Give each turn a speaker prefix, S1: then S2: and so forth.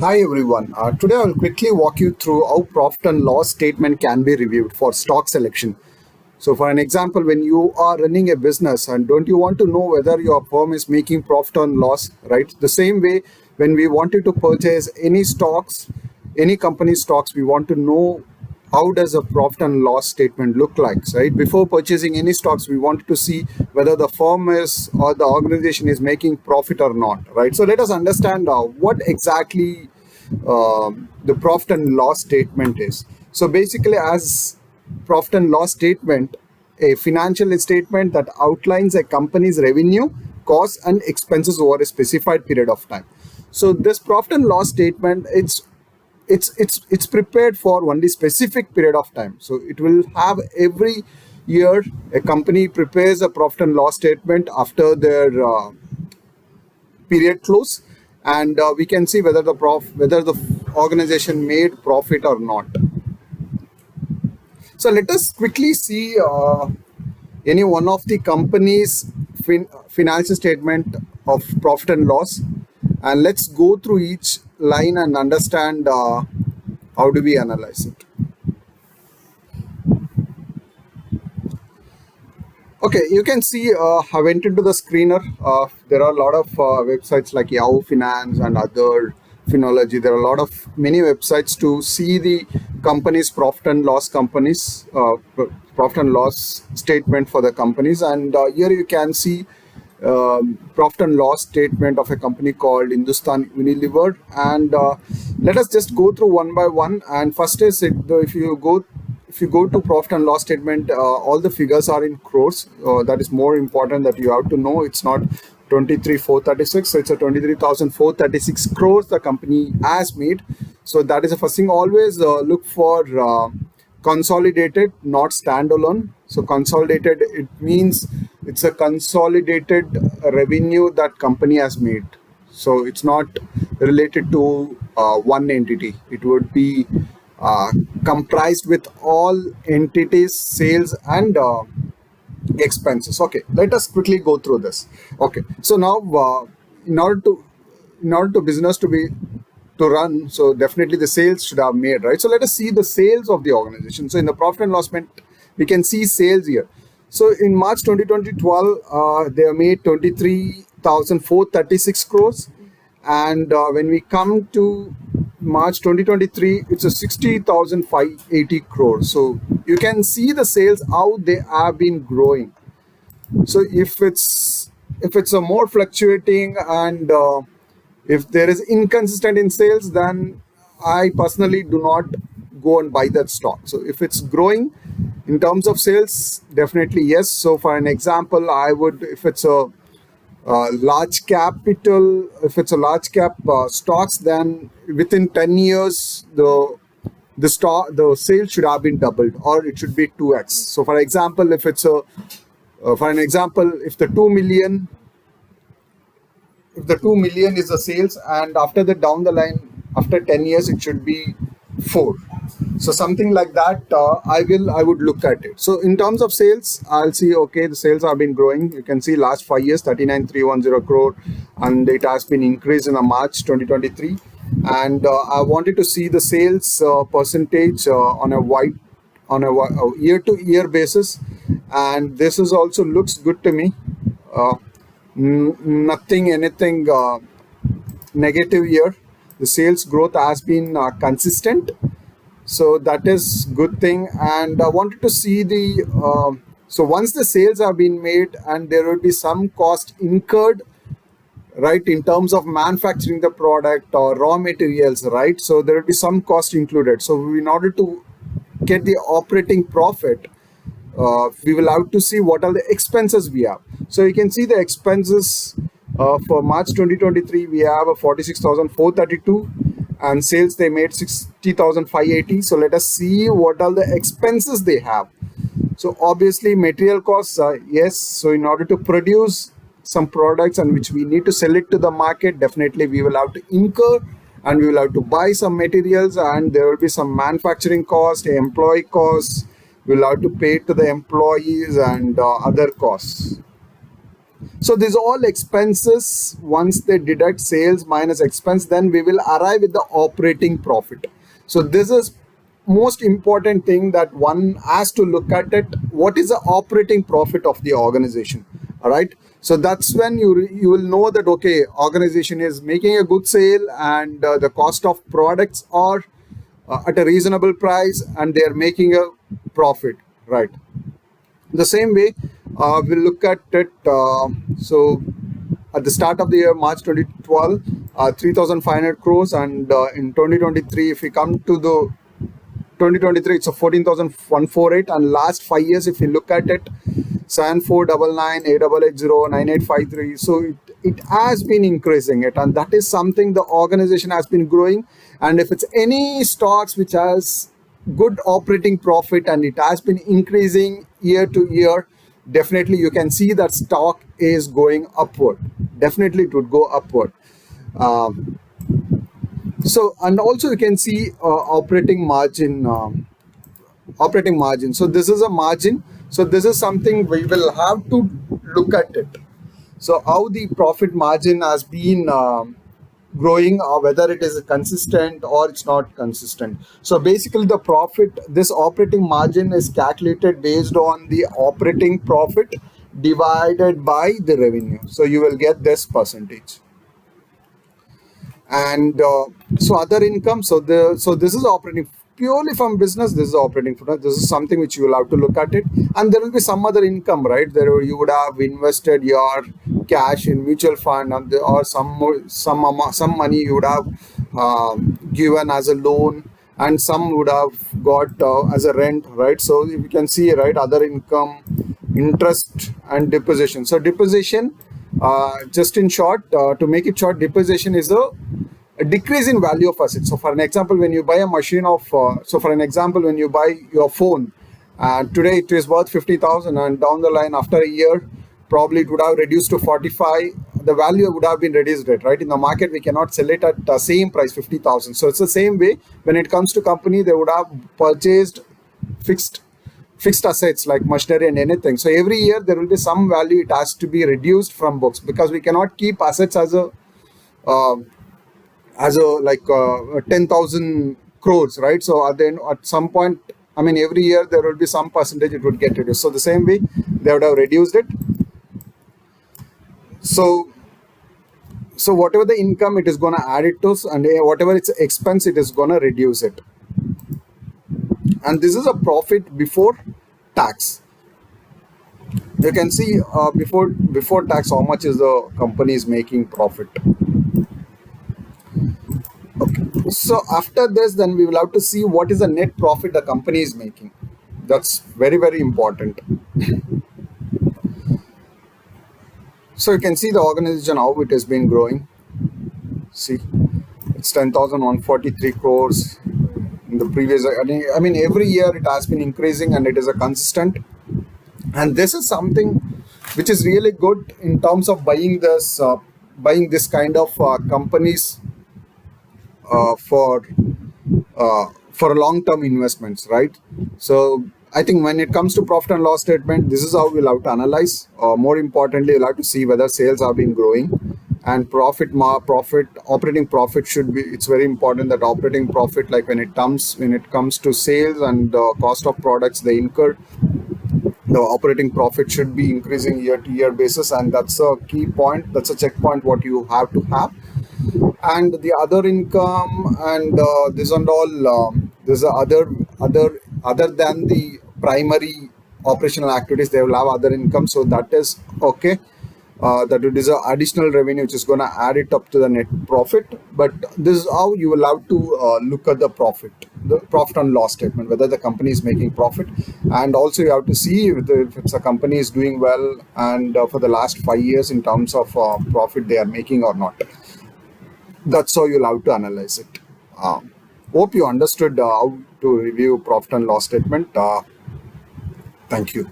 S1: Hi everyone. Today I will quickly walk you through how profit and loss statement can be reviewed for stock selection. So for an example, when you are running a business and don't you want to know whether your firm is making profit or loss, right? The same way when we wanted to purchase any stocks, any company stocks, we want to know how does a profit and loss statement look like, right? Before purchasing any stocks, we wanted to see whether the firm is or the organization is making profit or not, right? So let us understand what exactly the profit and loss statement is. So basically, as profit and loss statement, a financial statement that outlines a company's revenue, costs, and expenses over a specified period of time. So this profit and loss statement, it's prepared for only specific period of time. So it will have every year a company prepares a profit and loss statement after their period close, and we can see whether the organization made profit or not. So let us quickly see any one of the company's financial statement of profit and loss, and let's go through each line and understand how do we analyze it. Okay, you can see I went into the screener. There are a lot of websites like Yahoo Finance and other Finology. There are a lot of many websites to see the company's profit and loss statement for the companies. And here you can see profit and loss statement of a company called Hindustan Unilever. And let us just go through one by one. And first is if you go to profit and loss statement, all the figures are in crores. That is more important that you have to know. It's not 23,436. It's a 23,436 crores the company has made. So that is the first thing. Always look for consolidated, not standalone. So consolidated, it means it's a consolidated revenue that company has made. So it's not related to one entity. It would be comprised with all entities, sales, and expenses. Okay, let us quickly go through this. Okay, so now in order to business to run, so definitely the sales should have made, right? So let us see the sales of the organization. So in the profit and loss statement, we can see sales here. So in March 2012, they have made 23,436 crores, and when we come to March 2023, it's a 60,580 crores. So you can see the sales how they have been growing. So if it's a more fluctuating and if there is inconsistent in sales, then I personally do not go and buy that stock. So if it's growing in terms of sales, definitely yes. So for an example, I would, if it's a large capital, if it's a large cap stocks, then within 10 years the sales should have been doubled, or it should be 2x. So for example, if it's a for an example, if the 2 million is the sales, and after the down the line, after 10 years, it should be 4. So something like that, I would look at it. So in terms of sales, I'll see, okay, the sales have been growing. You can see last 5 years, 39,310 crore, and it has been increased in March 2023. And I wanted to see the sales percentage on a year-to-year basis, and this is also looks good to me. Uh, anything negative here. The sales growth has been consistent, so that is good thing. And I wanted to see the so once the sales have been made, and there will be some cost incurred, right, in terms of manufacturing the product or raw materials, right? So there will be some cost included. So in order to get the operating profit, we will have to see what are the expenses we have. So you can see the expenses for March 2023, we have a 46,432, and sales they made 60,580. So let us see what are the expenses they have. So obviously material costs, yes. So in order to produce some products and which we need to sell it to the market, definitely we will have to incur, and we will have to buy some materials, and there will be some manufacturing cost, employee costs, we'll have to pay to the employees, and other costs. So these all expenses, once they deduct sales minus expense, then we will arrive with the operating profit. So this is most important thing that one has to look at it. What is the operating profit of the organization? All right. So that's when you will know that, okay, organization is making a good sale, and the cost of products are at a reasonable price, and they are making a profit, right? The same way, we'll look at it. So at the start of the year, March 2012, 3,500 crores, and in 2023, if we come to the 2023, it's a 14,148, and last 5 years, if you look at it, 7499, 8880, 9853. So it has been increasing it, and that is something the organization has been growing. And if it's any stocks which has good operating profit and it has been increasing year to year, definitely you can see that stock is going upward. Definitely it would go upward. So, and also you can see operating margin. So this is a margin. So this is something we will have to look at it. So how the profit margin has been growing, or whether it is consistent or it's not consistent. So basically the profit, this operating margin is calculated based on the operating profit divided by the revenue. So you will get this percentage. And so other income, so this is operating purely from business. This is operating from, this is something which you will have to look at it. And there will be some other income, right? There you would have invested your cash in mutual fund, and or some money you would have given as a loan, and some would have got as a rent, right? So you can see, right, other income, interest and deposition. So deposition, just in short, to make it short, deposition is a decrease in value of assets. So for an example, when you buy a machine of, when you buy your phone, today it is worth 50,000, and down the line after a year, probably it would have reduced to 45. The value would have been reduced, right? In the market, we cannot sell it at the same price, 50,000. So it's the same way when it comes to company, they would have purchased fixed assets like machinery and anything. So every year there will be some value, it has to be reduced from books, because we cannot keep assets as a 10,000 crores, right? So then at some point, I mean, every year there will be some percentage it would get reduced. So the same way they would have reduced it. So whatever the income, it is going to add it to, and whatever its expense, it is going to reduce it. And this is a profit before tax. You can see before tax how much is the company is making profit. Okay. So after this, then we will have to see what is the net profit the company is making. That's very, very important. So you can see the organization, how it has been growing. See, it's 10,143 crores in the previous. I mean, every year it has been increasing, and it is a consistent. And this is something which is really good in terms of buying this kind of companies for long-term investments, right? So I think when it comes to profit and loss statement, this is how we'll have to analyze. More importantly, we'll have to see whether sales have been growing, and operating profit should be. It's very important that operating profit, like when it comes to sales and cost of products they incur, the operating profit should be increasing year to year basis, and that's a key point. That's a checkpoint what you have to have. And the other income and this and all, there's other than the primary operational activities, they will have other income. So that is okay. That it is an additional revenue which is going to add it up to the net profit. But this is how you will have to look at the profit and loss statement, whether the company is making profit. And also you have to see if it's a company is doing well, and for the last 5 years in terms of profit they are making or not. That's how you'll have to analyze it. Hope you understood how to review profit and loss statement. Thank you.